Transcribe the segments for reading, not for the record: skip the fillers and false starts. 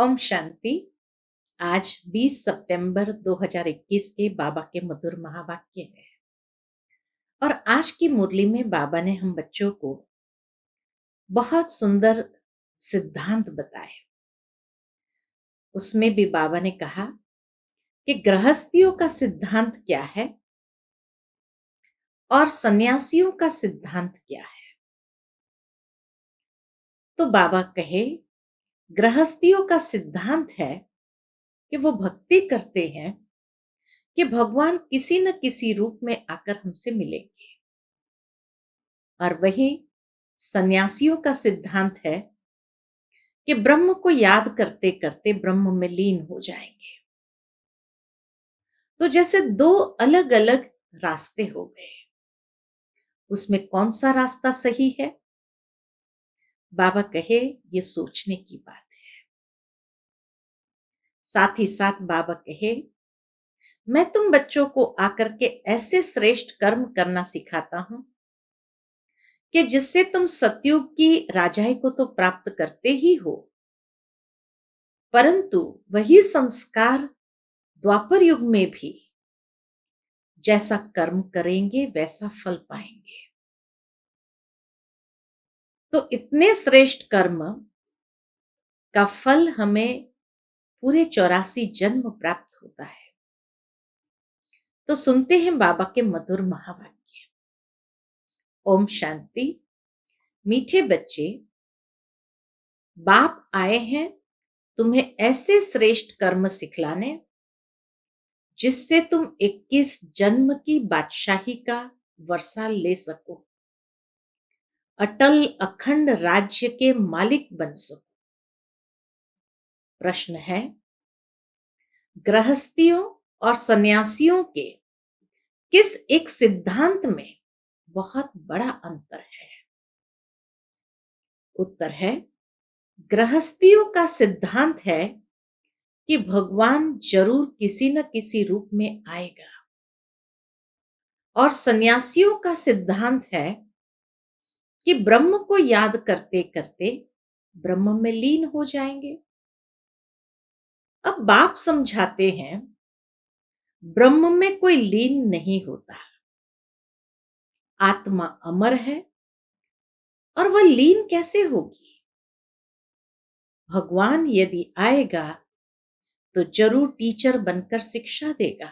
ओम शांति। आज 20 सितंबर 2021 के बाबा के मधुर महावाक्य है। और आज की मुरली में बाबा ने हम बच्चों को बहुत सुंदर सिद्धांत बताए। उसमें भी बाबा ने कहा कि गृहस्थियों का सिद्धांत क्या है और सन्यासियों का सिद्धांत क्या है। तो बाबा कहे गृहस्थियों का सिद्धांत है कि वो भक्ति करते हैं कि भगवान किसी न किसी रूप में आकर हमसे मिलेंगे। और वही सन्यासियों का सिद्धांत है कि ब्रह्म को याद करते करते ब्रह्म में लीन हो जाएंगे। तो जैसे दो अलग अलग रास्ते हो गए, उसमें कौन सा रास्ता सही है? बाबा कहे ये सोचने की बात है। साथ ही साथ बाबा कहे मैं तुम बच्चों को आकर के ऐसे श्रेष्ठ कर्म करना सिखाता हूं कि जिससे तुम सतयुग की राजाई को तो प्राप्त करते ही हो, परंतु वही संस्कार द्वापर युग में भी जैसा कर्म करेंगे वैसा फल पाएंगे। तो इतने श्रेष्ठ कर्म का फल हमें पूरे 84 जन्म प्राप्त होता है। तो सुनते हैं बाबा के मधुर महावाक्य। ओम शांति। मीठे बच्चे, बाप आए हैं तुम्हें ऐसे श्रेष्ठ कर्म सिखलाने जिससे तुम 21 जन्म की बादशाही का वर्षा ले सको, अटल अखंड राज्य के मालिक बन सको। प्रश्न है, गृहस्थियों और सन्यासियों के किस एक सिद्धांत में बहुत बड़ा अंतर है? उत्तर है, गृहस्थियों का सिद्धांत है कि भगवान जरूर किसी न किसी रूप में आएगा, और सन्यासियों का सिद्धांत है कि ब्रह्म को याद करते करते ब्रह्म में लीन हो जाएंगे। अब बाप समझाते हैं ब्रह्म में कोई लीन नहीं होता, आत्मा अमर है और वह लीन कैसे होगी? भगवान यदि आएगा तो जरूर टीचर बनकर शिक्षा देगा,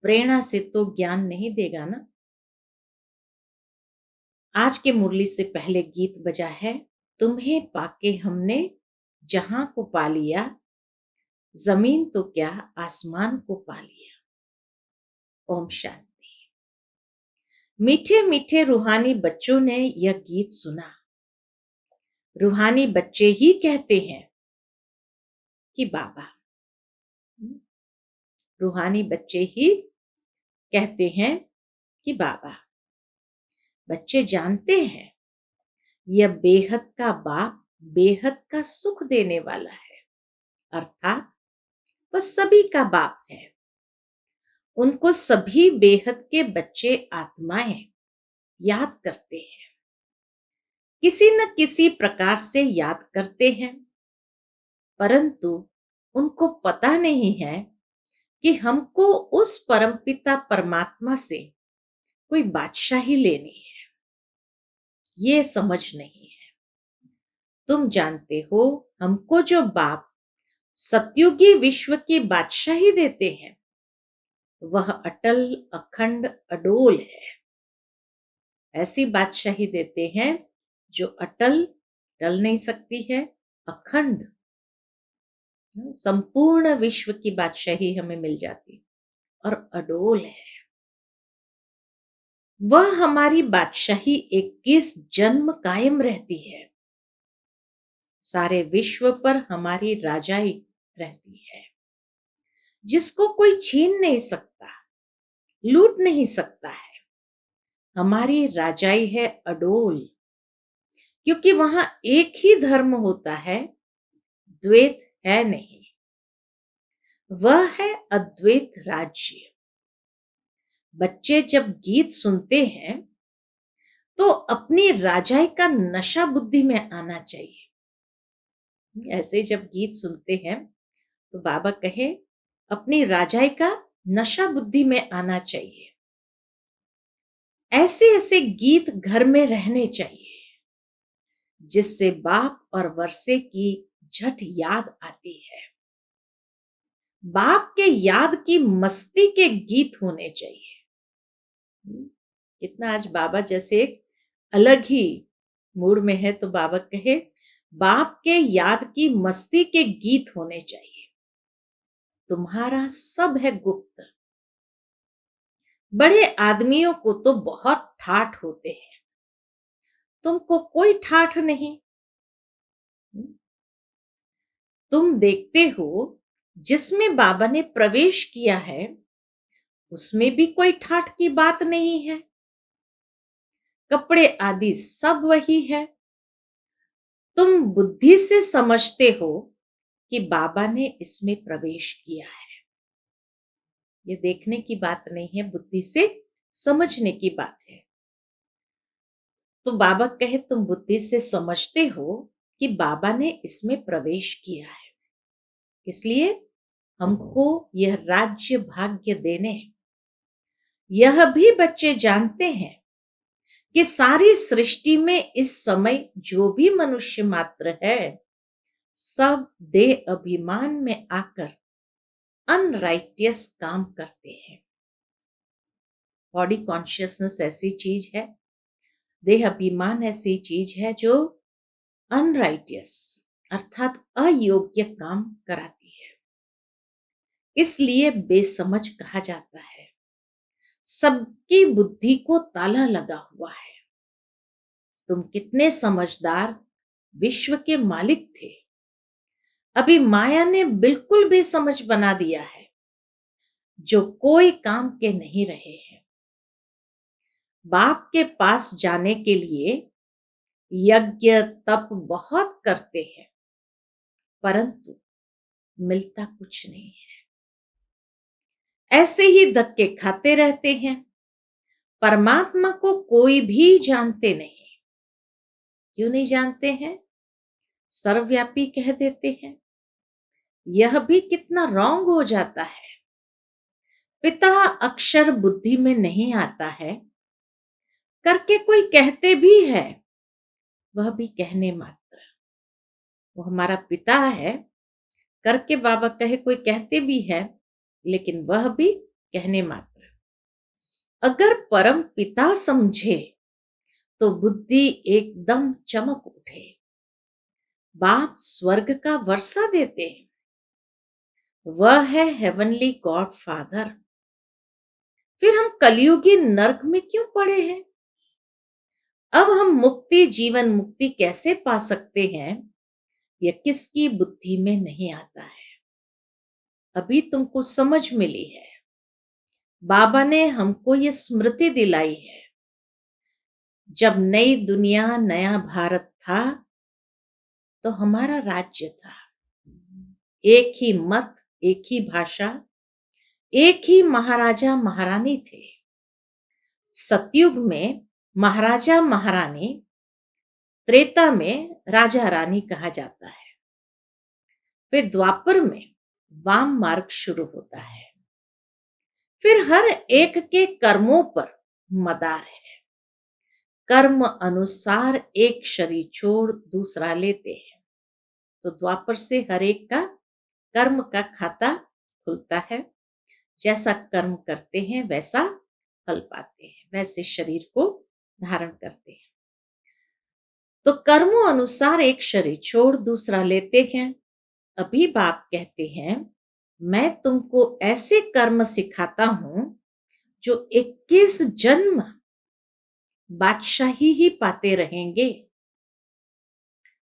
प्रेरणा से तो ज्ञान नहीं देगा ना। आज के मुरली से पहले गीत बजा है, तुम्हें पाके हमने जहां को पा लिया, जमीन तो क्या आसमान को पा लिया। ओम शांति। मीठे मीठे रूहानी बच्चों ने यह गीत सुना। रूहानी बच्चे ही कहते हैं कि बाबा, रूहानी बच्चे ही कहते हैं कि बाबा। बच्चे जानते हैं यह बेहद का बाप बेहद का सुख देने वाला है, अर्थात वह सभी का बाप है। उनको सभी बेहद के बच्चे आत्माएं याद करते हैं, किसी न किसी प्रकार से याद करते हैं, परंतु उनको पता नहीं है कि हमको उस परमपिता परमात्मा से कोई बादशाही लेनी है। ये समझ नहीं है। तुम जानते हो हमको जो बाप सतयुगी विश्व की बादशाही देते हैं वह अटल अखंड अडोल है। ऐसी बादशाही देते हैं जो अटल, टल नहीं सकती है, अखंड संपूर्ण विश्व की बादशाही हमें मिल जाती, और अडोल है। वह हमारी बादशाही 21 जन्म कायम रहती है। सारे विश्व पर हमारी राजाई रहती है, जिसको कोई छीन नहीं सकता, लूट नहीं सकता है। हमारी राजाई है अडोल, क्योंकि वहां एक ही धर्म होता है, द्वैत है नहीं। वह है अद्वैत राज्य। बच्चे जब गीत सुनते हैं तो अपनी राजाई का नशा बुद्धि में आना चाहिए। ऐसे जब गीत सुनते हैं तो बाबा कहे अपनी राजाई का नशा बुद्धि में आना चाहिए। ऐसे ऐसे गीत घर में रहने चाहिए जिससे बाप और वर्षे की झट याद आती है। बाप के याद की मस्ती के गीत होने चाहिए। कितना आज बाबा जैसे एक अलग ही मूड में है तो बाबा कहे बाप के याद की मस्ती के गीत होने चाहिए। तुम्हारा सब है गुप्त। बड़े आदमियों को तो बहुत ठाठ होते हैं, तुमको कोई ठाठ नहीं। तुम देखते हो जिसमें बाबा ने प्रवेश किया है उसमें भी कोई ठाठ की बात नहीं है। कपड़े आदि सब वही है। तुम बुद्धि से समझते हो कि बाबा ने इसमें प्रवेश किया है। ये देखने की बात नहीं है, बुद्धि से समझने की बात है। तो बाबा कहे तुम बुद्धि से समझते हो कि बाबा ने इसमें प्रवेश किया है, इसलिए हमको यह राज्य भाग्य देने। यह भी बच्चे जानते हैं कि सारी सृष्टि में इस समय जो भी मनुष्य मात्र है सब देह अभिमान में आकर अनराइटियस काम करते हैं। बॉडी कॉन्शियसनेस ऐसी चीज है, देह अभिमान ऐसी चीज है जो अनराइटियस अर्थात अयोग्य काम कराती है, इसलिए बेसमझ कहा जाता है। सबकी बुद्धि को ताला लगा हुआ है। तुम कितने समझदार विश्व के मालिक थे, अभी माया ने बिल्कुल बेसमझ बना दिया है, जो कोई काम के नहीं रहे हैं। बाप के पास जाने के लिए यज्ञ तप बहुत करते हैं परंतु मिलता कुछ नहीं है। ऐसे ही धक्के खाते रहते हैं। परमात्मा को कोई भी जानते नहीं। क्यों नहीं जानते हैं? सर्वव्यापी कह देते हैं। यह भी कितना रॉन्ग हो जाता है। पिता अक्षर बुद्धि में नहीं आता है, करके कोई कहते भी है वह भी कहने मात्र। वो हमारा पिता है, करके बाबा कहे कोई कहते भी है लेकिन वह भी कहने मात्र। अगर परम पिता समझे तो बुद्धि एकदम चमक उठे। बाप स्वर्ग का वर्षा देते हैं, वह है हेवनली गॉड फादर। फिर हम कलयुगी नर्क में क्यों पड़े हैं? अब हम मुक्ति जीवन मुक्ति कैसे पा सकते हैं यह किसकी बुद्धि में नहीं आता है। अभी तुमको समझ मिली है। बाबा ने हमको ये स्मृति दिलाई है। जब नई दुनिया नया भारत था तो हमारा राज्य था, एक ही मत, एक ही भाषा, एक ही महाराजा महारानी थे। सतयुग में महाराजा महारानी, त्रेता में राजा रानी कहा जाता है। फिर द्वापर में वाम मार्ग शुरू होता है। फिर हर एक के कर्मों पर मदार है। कर्म अनुसार एक शरीर छोड़ दूसरा लेते हैं। तो द्वापर से हर एक का कर्म का खाता खुलता है। जैसा कर्म करते हैं वैसा फल पाते हैं, वैसे शरीर को धारण करते हैं। तो कर्मों अनुसार एक शरीर छोड़ दूसरा लेते हैं। अभी बाप कहते हैं मैं तुमको ऐसे कर्म सिखाता हूं जो 21 जन्म बादशाही ही पाते रहेंगे।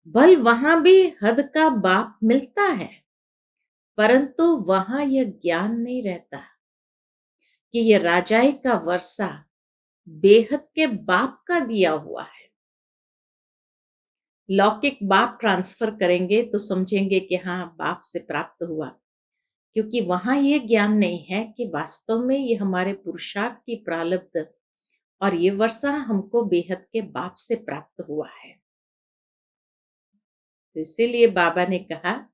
बल वहां भी हद का बाप मिलता है परंतु वहां यह ज्ञान नहीं रहता कि यह राजाई का वर्षा बेहद के बाप का दिया हुआ है। लौकिक बाप ट्रांसफर करेंगे तो समझेंगे कि हाँ बाप से प्राप्त हुआ, क्योंकि वहां ये ज्ञान नहीं है कि वास्तव में ये हमारे पुरुषार्थ की प्रारब्ध और ये वर्षा हमको बेहद के बाप से प्राप्त हुआ है। तो इसीलिए बाबा ने कहा,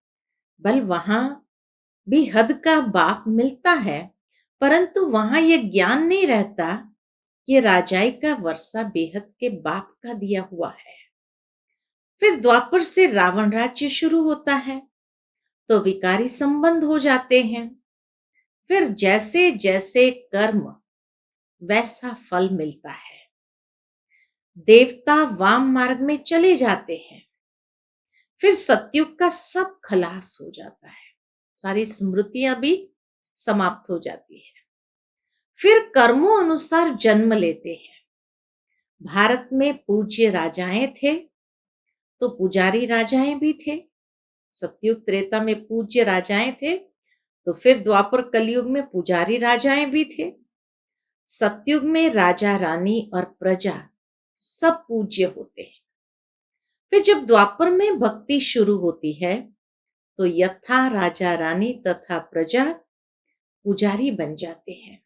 बल वहां भी हद का बाप मिलता है, परंतु वहां यह ज्ञान नहीं रहता कि राजाई का वर्षा बेहद के बाप का दिया हुआ है। फिर द्वापर से रावण राज्य शुरू होता है, तो विकारी संबंध हो जाते हैं। फिर जैसे जैसे कर्म वैसा फल मिलता है। देवता वाम मार्ग में चले जाते हैं। फिर सतयुग का सब खलास हो जाता है, सारी स्मृतियां भी समाप्त हो जाती है। फिर कर्मों अनुसार जन्म लेते हैं। भारत में पूज्य राजाएं थे, तो पुजारी राजाएं भी थे। सतयुग त्रेता में पूज्य राजाएं थे, तो फिर द्वापर कलयुग में पुजारी राजाएं भी थे। सतयुग में राजा रानी और प्रजा सब पूज्य होते हैं। फिर जब द्वापर में भक्ति शुरू होती है, तो यथा राजा रानी तथा प्रजा पुजारी बन जाते हैं।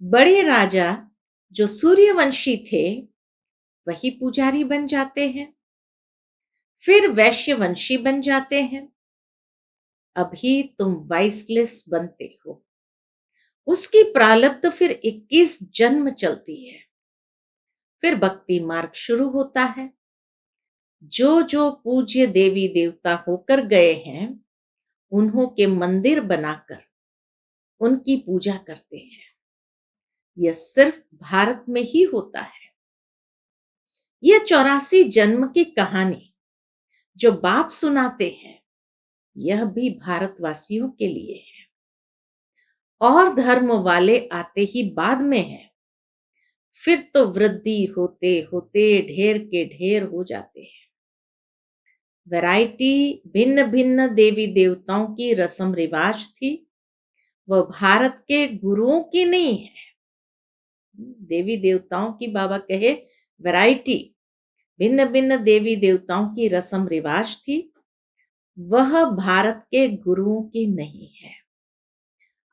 बड़े राजा जो सूर्यवंशी थे, वही पुजारी बन जाते हैं। फिर वैश्यवंशी बन जाते हैं। अभी तुम वाइसलेस बनते हो। उसकी प्रारब्ध फिर 21 जन्म चलती है। फिर भक्ति मार्ग शुरू होता है। जो जो पूज्य देवी देवता होकर गए हैं, उन्हों के मंदिर बनाकर उनकी पूजा करते हैं। यह सिर्फ भारत में ही होता है। यह 84 जन्म की कहानी जो बाप सुनाते हैं, यह भी भारतवासियों के लिए है। और धर्म वाले आते ही बाद में है। फिर तो वृद्धि होते होते ढेर के ढेर हो जाते हैं। वैरायटी भिन्न भिन्न देवी देवताओं की रस्म रिवाज थी, वह भारत के गुरुओं की नहीं है। देवी देवताओं की बाबा कहे वैरायटी, भिन्न भिन्न देवी देवताओं की रस्म रिवाज थी, वह भारत के गुरुओं की नहीं है।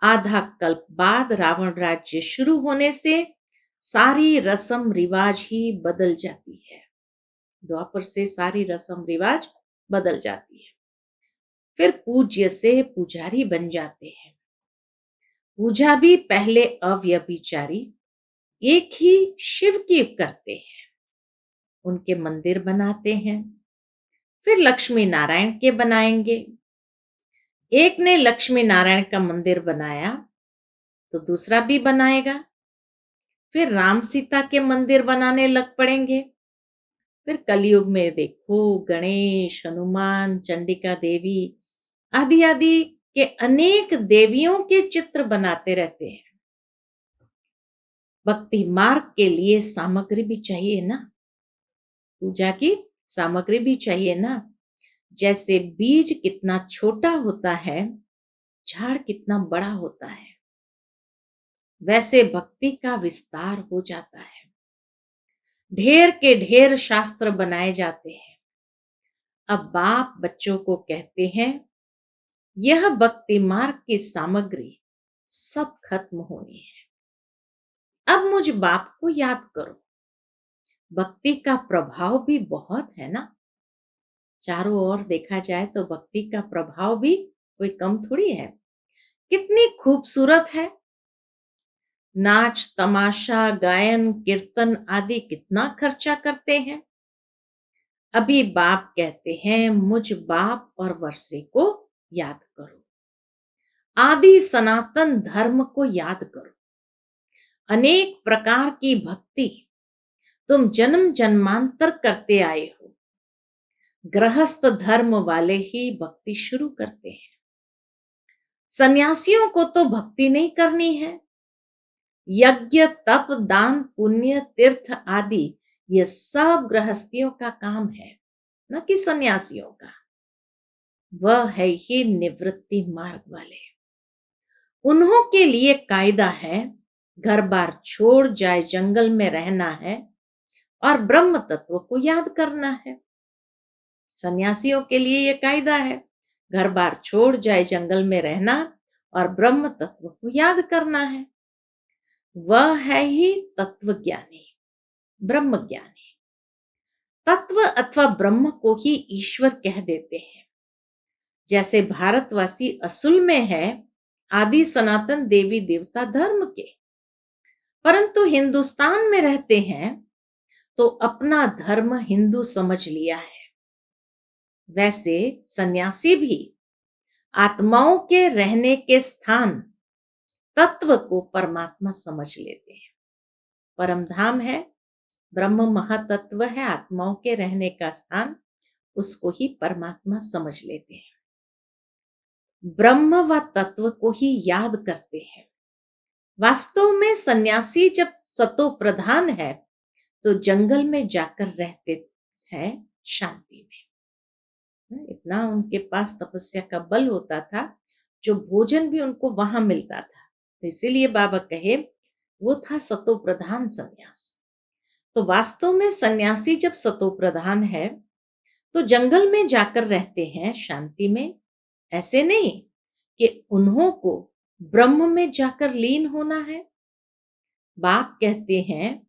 आधा कल्प बाद रावण राज्य शुरू होने से सारी रस्म रिवाज ही बदल जाती है। द्वापर से सारी रस्म रिवाज बदल जाती है। फिर पूज्य से पुजारी बन जाते हैं। पूजा भी पहले अव्यभिचारी एक ही शिव की करते हैं, उनके मंदिर बनाते हैं। फिर लक्ष्मी नारायण के बनाएंगे। एक ने लक्ष्मी नारायण का मंदिर बनाया, तो दूसरा भी बनाएगा। फिर राम सीता के मंदिर बनाने लग पड़ेंगे। फिर कलयुग में देखो गणेश, हनुमान, चंडिका देवी आदि आदि के अनेक देवियों के चित्र बनाते रहते हैं। भक्ति मार्ग के लिए सामग्री भी चाहिए ना, पूजा की सामग्री भी चाहिए ना। जैसे बीज कितना छोटा होता है, झाड़ कितना बड़ा होता है, वैसे भक्ति का विस्तार हो जाता है। ढेर के ढेर शास्त्र बनाए जाते हैं। अब बाप बच्चों को कहते हैं, यह भक्ति मार्ग की सामग्री सब खत्म होनी है। अब मुझ बाप को याद करो। भक्ति का प्रभाव भी बहुत है ना। चारों ओर देखा जाए तो भक्ति का प्रभाव भी कोई कम थोड़ी है। कितनी खूबसूरत है। नाच तमाशा, गायन, कीर्तन आदि कितना खर्चा करते हैं। अभी बाप कहते हैं, मुझ बाप और वर्षे को याद करो। आदि सनातन धर्म को याद करो। अनेक प्रकार की भक्ति तुम जन्म जन्मांतर करते आए हो। गृहस्थ धर्म वाले ही भक्ति शुरू करते हैं। सन्यासियों को तो भक्ति नहीं करनी है। यज्ञ, तप, दान, पुण्य, तीर्थ आदि ये सब गृहस्थियों का काम है, न कि सन्यासियों का। वह है ही निवृत्ति मार्ग वाले। उन्हों के लिए कायदा है, घर बार छोड़ जाए जंगल में रहना है और ब्रह्म तत्व को याद करना है। सन्यासियों के लिए यह कायदा है, घर बार छोड़ जाए जंगल में रहना और ब्रह्म तत्व को याद करना है। वह है ही तत्व ज्ञानी, ब्रह्म ज्ञानी। तत्व अथवा ब्रह्म को ही ईश्वर कह देते हैं। जैसे भारतवासी असल में है आदि सनातन देवी देवता धर्म के, परंतु हिंदुस्तान में रहते हैं तो अपना धर्म हिंदू समझ लिया है। वैसे सन्यासी भी आत्माओं के रहने के स्थान तत्व को परमात्मा समझ लेते हैं। परम धाम है, ब्रह्म महातत्व है, आत्माओं के रहने का स्थान, उसको ही परमात्मा समझ लेते हैं। ब्रह्म व तत्व को ही याद करते हैं। वास्तव में सन्यासी जब सतो प्रधान है तो जंगल में जाकर रहते हैं शांति में। इतना उनके पास तपस्या का बल होता था, जो भोजन भी उनको वहां मिलता था। तो इसीलिए बाबा कहे वो था सतो प्रधान सन्यास। तो वास्तव में सन्यासी जब सतो प्रधान है तो जंगल में जाकर रहते हैं शांति में। ऐसे नहीं कि उन्हों को ब्रह्म में जाकर लीन होना है। बाप कहते हैं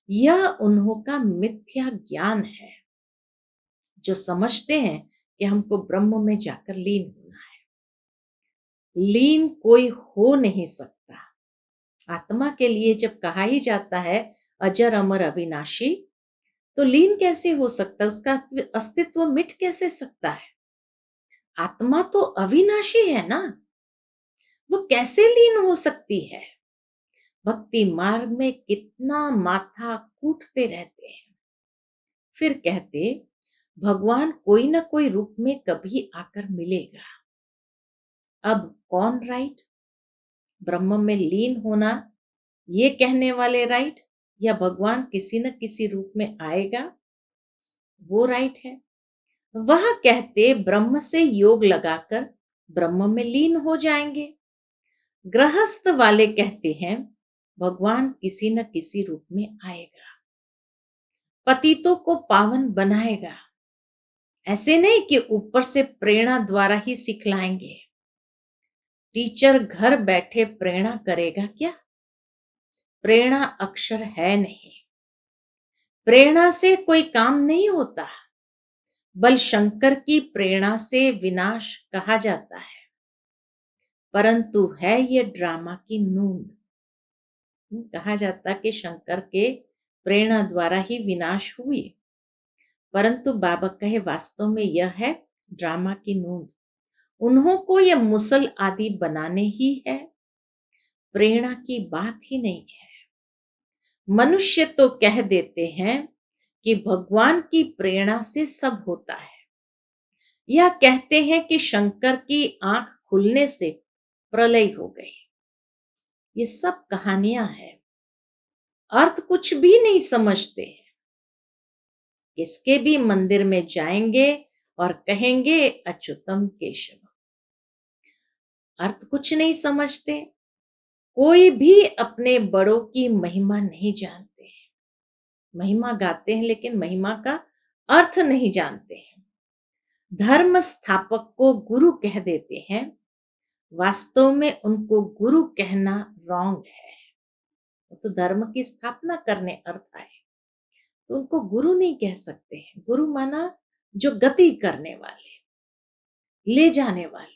यह उन्हों का मिथ्या ज्ञान है, जो समझते हैं कि हमको ब्रह्म में जाकर लीन होना है। लीन कोई हो नहीं सकता। आत्मा के लिए जब कहा ही जाता है अजर अमर अविनाशी, तो लीन कैसे हो सकता है? उसका अस्तित्व मिट कैसे सकता है? आत्मा तो अविनाशी है ना, वो कैसे लीन हो सकती है? भक्ति मार्ग में कितना माथा कूटते रहते हैं, फिर कहते भगवान कोई ना कोई रूप में कभी आकर मिलेगा। अब कौन राइट? ब्रह्म में लीन होना ये कहने वाले राइट, या भगवान किसी न किसी रूप में आएगा वो राइट है? वह कहते ब्रह्म से योग लगाकर ब्रह्म में लीन हो जाएंगे। गृहस्थ वाले कहते हैं भगवान किसी न किसी रूप में आएगा, पतितों को पावन बनाएगा। ऐसे नहीं कि ऊपर से प्रेरणा द्वारा ही सिखलाएंगे। टीचर घर बैठे प्रेरणा करेगा क्या? प्रेरणा अक्षर है नहीं। प्रेरणा से कोई काम नहीं होता। बल शंकर की प्रेरणा से विनाश कहा जाता है, परंतु है ये ड्रामा की नूंद। कहा जाता कि शंकर के प्रेरणा द्वारा ही विनाश हुई, परंतु बाबा कहे वास्तव में यह है ड्रामा की नूंद। उन्हों को यह मुसल आदि बनाने ही है, प्रेरणा की बात ही नहीं है। मनुष्य तो कह देते हैं कि भगवान की प्रेरणा से सब होता है, या कहते हैं कि शंकर की आंख खुलने से प्रलय हो गई। ये सब कहानियां हैं, अर्थ कुछ भी नहीं समझते हैं। किसके भी मंदिर में जाएंगे और कहेंगे अच्युतम केशव, अर्थ कुछ नहीं समझते। कोई भी अपने बड़ों की महिमा नहीं जानते हैं। महिमा गाते हैं लेकिन महिमा का अर्थ नहीं जानते हैं। धर्म स्थापक को गुरु कह देते हैं, वास्तव में उनको गुरु कहना रॉन्ग है। वो तो धर्म की स्थापना करने अर्थ आए, तो उनको गुरु नहीं कह सकते हैं। गुरु माना जो गति करने वाले, ले जाने वाले।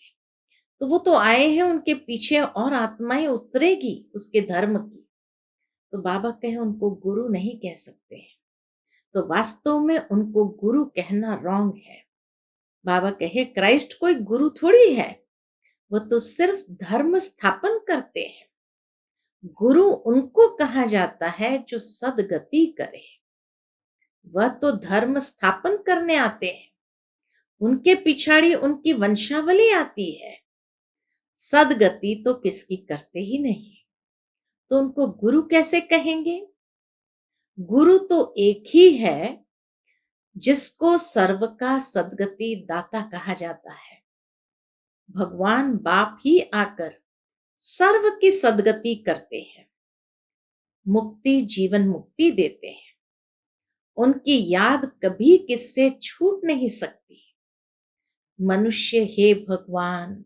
तो वो तो आए हैं, उनके पीछे और आत्माएं उतरेगी उसके धर्म की। तो बाबा कहे उनको गुरु नहीं कह सकते हैं, तो वास्तव में उनको गुरु कहना रॉन्ग है। बाबा कहे क्राइस्ट कोई गुरु थोड़ी है, वो तो सिर्फ धर्म स्थापन करते हैं। गुरु उनको कहा जाता है जो सदगति करे। वह तो धर्म स्थापन करने आते हैं, उनके पिछाड़ी उनकी वंशावली आती है। सदगति तो किसकी करते ही नहीं, तो उनको गुरु कैसे कहेंगे? गुरु तो एक ही है जिसको सर्व का सदगति दाता कहा जाता है। भगवान बाप ही आकर सर्व की सदगति करते हैं, मुक्ति जीवन मुक्ति देते हैं। उनकी याद कभी किससे छूट नहीं सकती। मनुष्य हे भगवान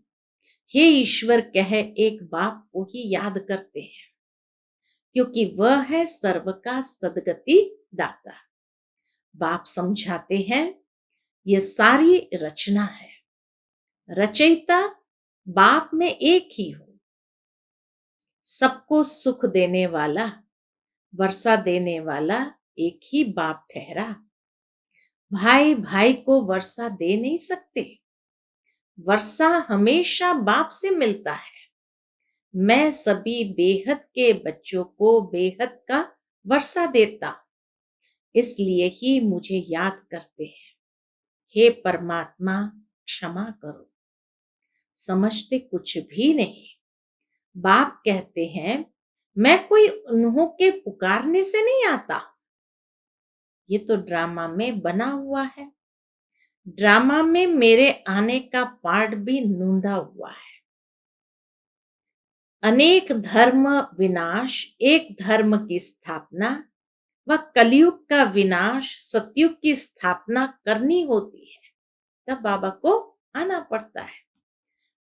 हे ईश्वर कह एक बाप को ही याद करते हैं, क्योंकि वह है सर्व का सदगति दाता। बाप समझाते हैं, ये सारी रचना है। रचयिता बाप में एक ही हो। सबको सुख देने वाला, वर्षा देने वाला एक ही बाप ठहरा। भाई भाई को वर्षा दे नहीं सकते। वर्षा हमेशा बाप से मिलता है। मैं सभी बेहद के बच्चों को बेहद का वर्षा देता, इसलिए ही मुझे याद करते हैं। हे परमात्मा, क्षमा करो। समझते कुछ भी नहीं। बाप कहते हैं, मैं कोई उन्हों के पुकारने से नहीं आता। ये तो ड्रामा में बना हुआ है। ड्रामा में मेरे आने का पार्ट भी नूंदा हुआ है। अनेक धर्म विनाश, एक धर्म की स्थापना व कलयुग का विनाश, सतयुग की स्थापना करनी होती है। तब बाबा को आना पड़ता है।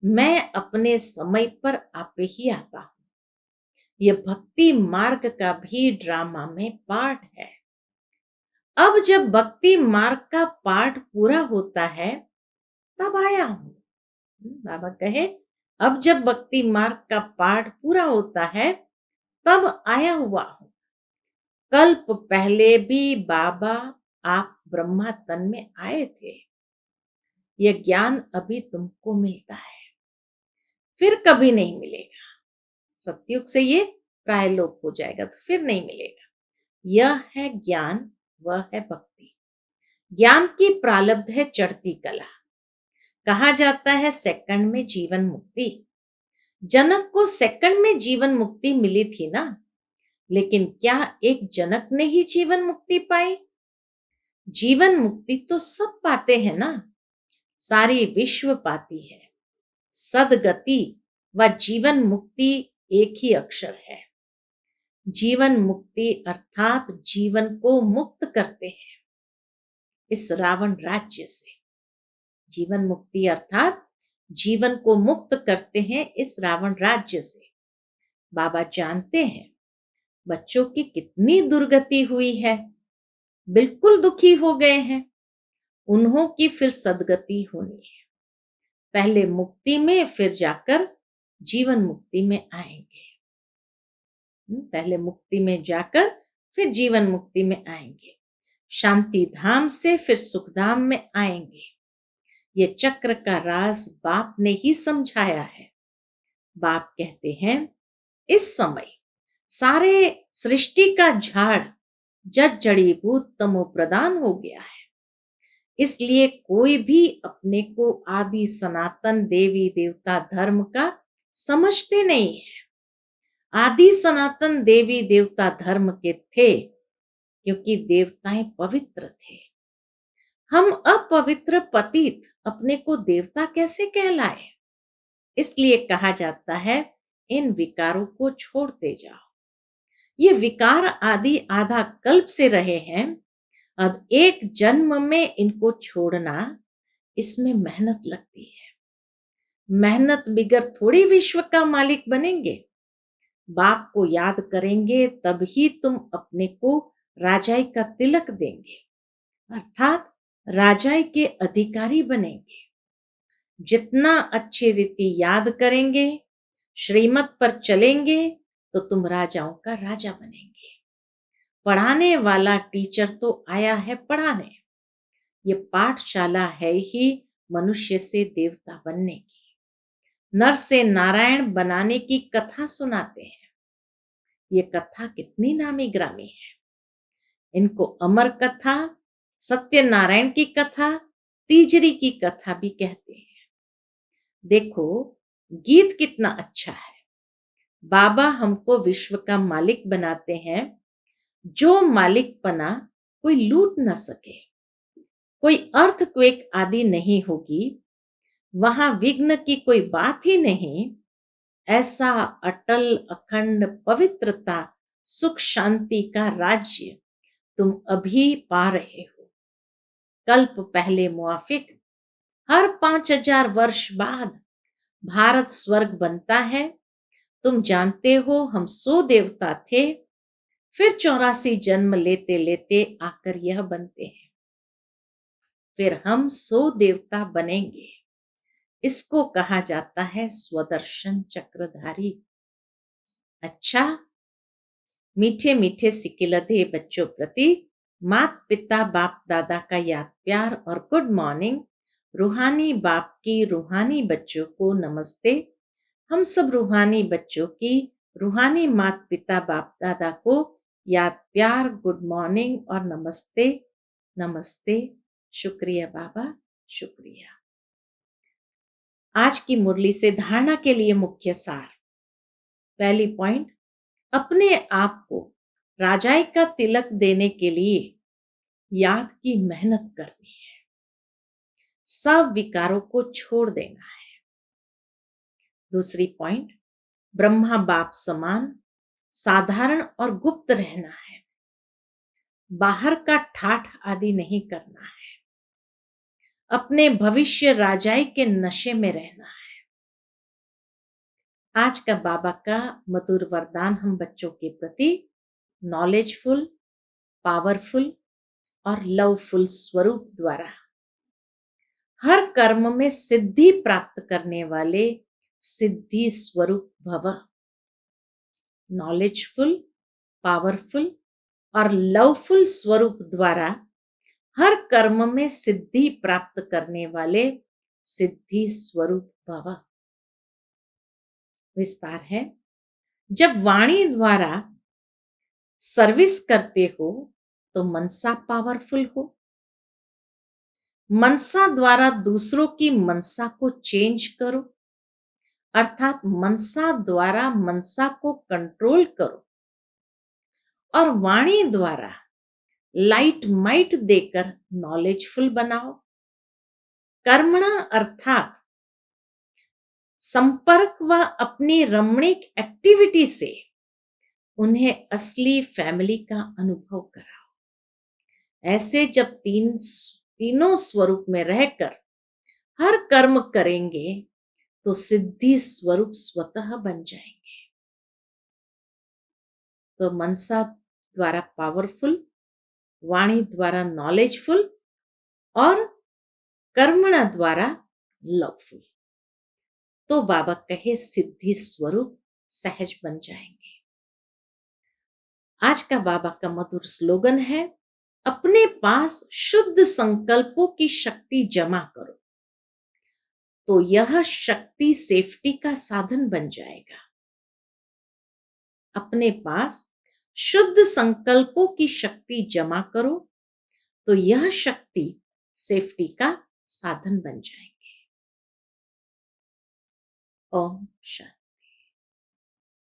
मैं अपने समय पर आप ही आता हूं। यह भक्ति मार्ग का भी ड्रामा में पार्ट है। अब जब भक्ति मार्ग का पार्ट पूरा होता है तब आया हूं। बाबा कहे, अब जब भक्ति मार्ग का पार्ट पूरा होता है तब आया हुआ हूं। कल्प पहले भी बाबा आप ब्रह्मा तन में आए थे। यह ज्ञान अभी तुमको मिलता है, फिर कभी नहीं मिलेगा। सतयुग से ये प्रायलोक हो जाएगा तो फिर नहीं मिलेगा। यह है ज्ञान, वह है भक्ति। ज्ञान की प्रारब्ध है चढ़ती कला। कहा जाता है सेकंड में जीवन मुक्ति। जनक को सेकंड में जीवन मुक्ति मिली थी ना, लेकिन क्या एक जनक ने ही जीवन मुक्ति पाई? जीवन मुक्ति तो सब पाते हैं ना, सारी विश्व पाती है। सदगति व जीवन मुक्ति एक ही अक्षर है। जीवन मुक्ति अर्थात जीवन को मुक्त करते हैं इस रावण राज्य से। जीवन मुक्ति अर्थात जीवन को मुक्त करते हैं इस रावण राज्य से। बाबा जानते हैं बच्चों की कितनी दुर्गति हुई है, बिल्कुल दुखी हो गए हैं। उन्हों की फिर सदगति होनी है। पहले मुक्ति में, फिर जाकर जीवन मुक्ति में आएंगे। पहले मुक्ति में जाकर फिर जीवन मुक्ति में आएंगे। शांति धाम से फिर सुखधाम में आएंगे। ये चक्र का राज बाप ने ही समझाया है। बाप कहते हैं, इस समय सारे सृष्टि का झाड़ जड़ जड़ीभूत तमो प्रदान हो गया है। इसलिए कोई भी अपने को आदि सनातन देवी देवता धर्म का समझते नहीं है। आदि सनातन देवी देवता धर्म के थे क्योंकि देवताएं पवित्र थे। हम अपवित्र पतित अपने को देवता कैसे कहलाए? इसलिए कहा जाता है, इन विकारों को छोड़ते जाओ। ये विकार आदि आधा कल्प से रहे हैं। अब एक जन्म में इनको छोड़ना, इसमें मेहनत लगती है। मेहनत बिगर थोड़ी विश्व का मालिक बनेंगे। बाप को याद करेंगे तब ही तुम अपने को राजाई का तिलक देंगे, अर्थात राजाई के अधिकारी बनेंगे। जितना अच्छी रीति याद करेंगे, श्रीमत पर चलेंगे, तो तुम राजाओं का राजा बनेंगे। पढ़ाने वाला टीचर तो आया है पढ़ाने। ये पाठशाला है ही मनुष्य से देवता बनने की, नर से नारायण बनाने की कथा सुनाते हैं। ये कथा कितनी नामी ग्रामी है। इनको अमर कथा, सत्यनारायण की कथा, तीजरी की कथा भी कहते हैं। देखो गीत कितना अच्छा है। बाबा हमको विश्व का मालिक बनाते हैं। जो मालिकपना कोई लूट न सके। कोई अर्थक्वेक आदि नहीं होगी, वहां विघ्न की कोई बात ही नहीं। ऐसा अटल अखंड पवित्रता सुख शांति का राज्य तुम अभी पा रहे हो। कल्प पहले मुआफिक हर 5000 वर्ष बाद भारत स्वर्ग बनता है। तुम जानते हो हम 100 देवता थे, फिर 84 जन्म लेते लेते आकर यह बनते हैं। फिर हम 100 देवता बनेंगे। इसको कहा जाता है स्वदर्शन चक्रधारी। अच्छा, मीठे मीठे सिकिलधे बच्चों प्रति मात पिता बाप दादा का याद प्यार और गुड मॉर्निंग। रूहानी बाप की रूहानी बच्चों को नमस्ते। हम सब रूहानी बच्चों की रूहानी मात पिता बाप दादा को याद प्यार गुड मॉर्निंग और नमस्ते। नमस्ते। शुक्रिया बाबा, शुक्रिया। आज की मुरली से धारणा के लिए मुख्य सार। पहली पॉइंट, अपने आप को राजाई का तिलक देने के लिए याद की मेहनत करनी है। सब विकारों को छोड़ देना है। दूसरी पॉइंट, ब्रह्मा बाप समान साधारण और गुप्त रहना है। बाहर का ठाठ आदि नहीं करना है। अपने भविष्य राजाई के नशे में रहना है। आज का बाबा का मधुर वरदान हम बच्चों के प्रति नॉलेजफुल, पावरफुल और लवफुल स्वरूप द्वारा हर कर्म में सिद्धि प्राप्त करने वाले सिद्धि स्वरूप भव। नॉलेजफुल, पावरफुल और लवफुल स्वरूप द्वारा हर कर्म में सिद्धि प्राप्त करने वाले सिद्धि स्वरूप भव। विस्तार है, जब वाणी द्वारा सर्विस करते हो तो मनसा पावरफुल हो। मनसा द्वारा दूसरों की मनसा को चेंज करो, अर्थात मनसा द्वारा मनसा को कंट्रोल करो। और वाणी द्वारा लाइट माइट देकर नॉलेजफुल बनाओ। कर्मणा अर्थात संपर्क व अपनी रमणीक एक्टिविटी से उन्हें असली फैमिली का अनुभव कराओ। ऐसे जब तीनों स्वरूप में रहकर हर कर्म करेंगे तो सिद्धि स्वरूप स्वतः बन जाएंगे। तो मनसा द्वारा पावरफुल, वाणी द्वारा नॉलेजफुल और कर्मणा द्वारा लवफुल। तो बाबा कहे सिद्धि स्वरूप सहज बन जाएंगे। आज का बाबा का मधुर स्लोगन है, अपने पास शुद्ध संकल्पों की शक्ति जमा करो तो यह शक्ति सेफ्टी का साधन बन जाएगा। अपने पास शुद्ध संकल्पों की शक्ति जमा करो तो यह शक्ति सेफ्टी का साधन बन जाएंगे। ओम शांति।